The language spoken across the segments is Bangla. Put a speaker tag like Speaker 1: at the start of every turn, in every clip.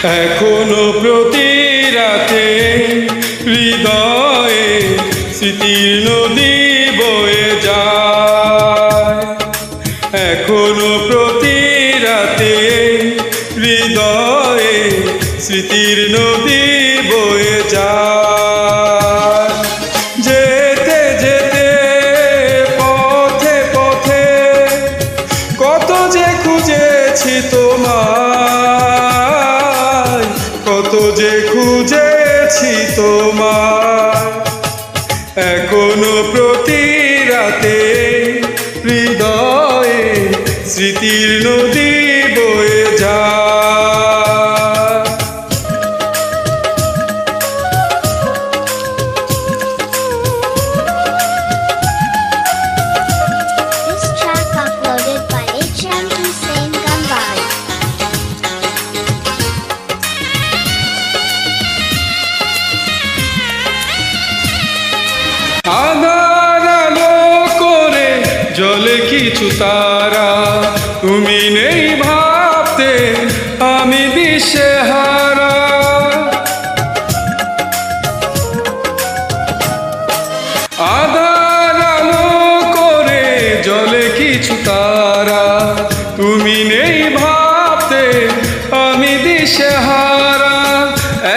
Speaker 1: এখনো প্রতি রাতে হৃদয়ে স্মৃতির নদী বয়ে যায়। এখনো প্রতি রাতে হৃদয়ে স্মৃতির নদী বয়ে যায়। যেতে যেতে পথে পথে কত যে খুঁজেছি তোমায়, কত যে খুঁজেছি তোমায়। এখনো প্রতি রাতে হৃদয়ে স্মৃতির নদী বয়ে যায়।
Speaker 2: This track uploaded by HM Hussain Gambari.
Speaker 1: আধার আলো করে জলে কিছু তারা, তুমি নেই ভাবতে আমি দিশেহারা। আধার আলো করে জলে কিছু তারা, তুমি নেই ভাবতে আমি দিশেহারা।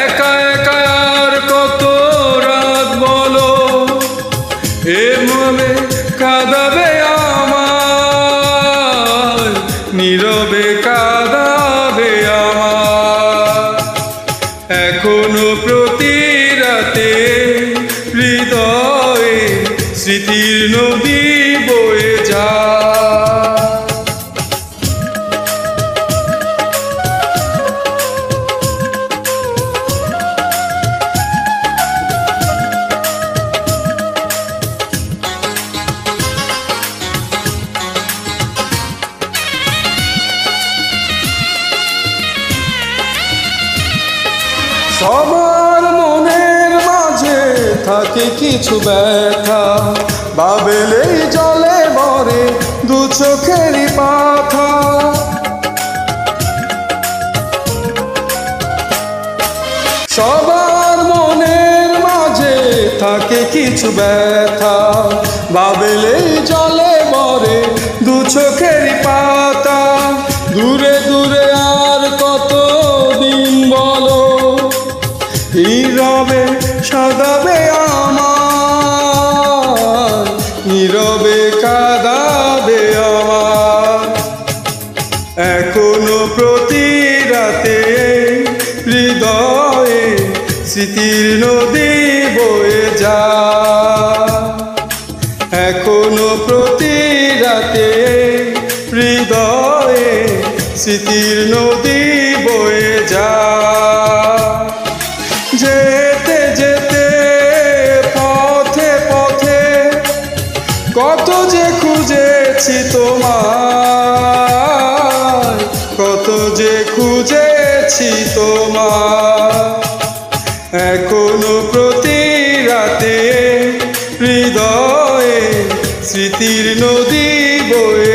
Speaker 1: একা একা আর কত রাত বলো, এভাবে কাঁদাবে আমার, নীরবে কাঁদাবে আমার। এখনো প্রতি রাতে হৃদয়ে স্মৃতির নদী বয়ে যায়। সবার মনের মাঝে থাকে কিছু ব্যথা, ভাবলেই জলে ভরে দু চোখেরই পাথা। সবার মনের মাঝে থাকে কিছু ব্যথা, ভাবলেই জলে ভরে দু চোখেরই পাতা। দূরে দূরে আর কত দিন বলো, নীরবে সাদাবে আমার, নীরবে কাঁদাবে আমার। এখনো প্রতি রাতে হৃদয়ে স্মৃতির নদী বয়ে যায়। এখনো প্রতি রাতে হৃদয়ে স্মৃতির নদী বয়ে যায়। যেতে যেতে পথে পথে কত যে খুঁজেছি তোমায়, কত যে খুঁজেছি তোমায়। এখনো প্রতি রাতে হৃদয়ে স্মৃতির নদী বয়ে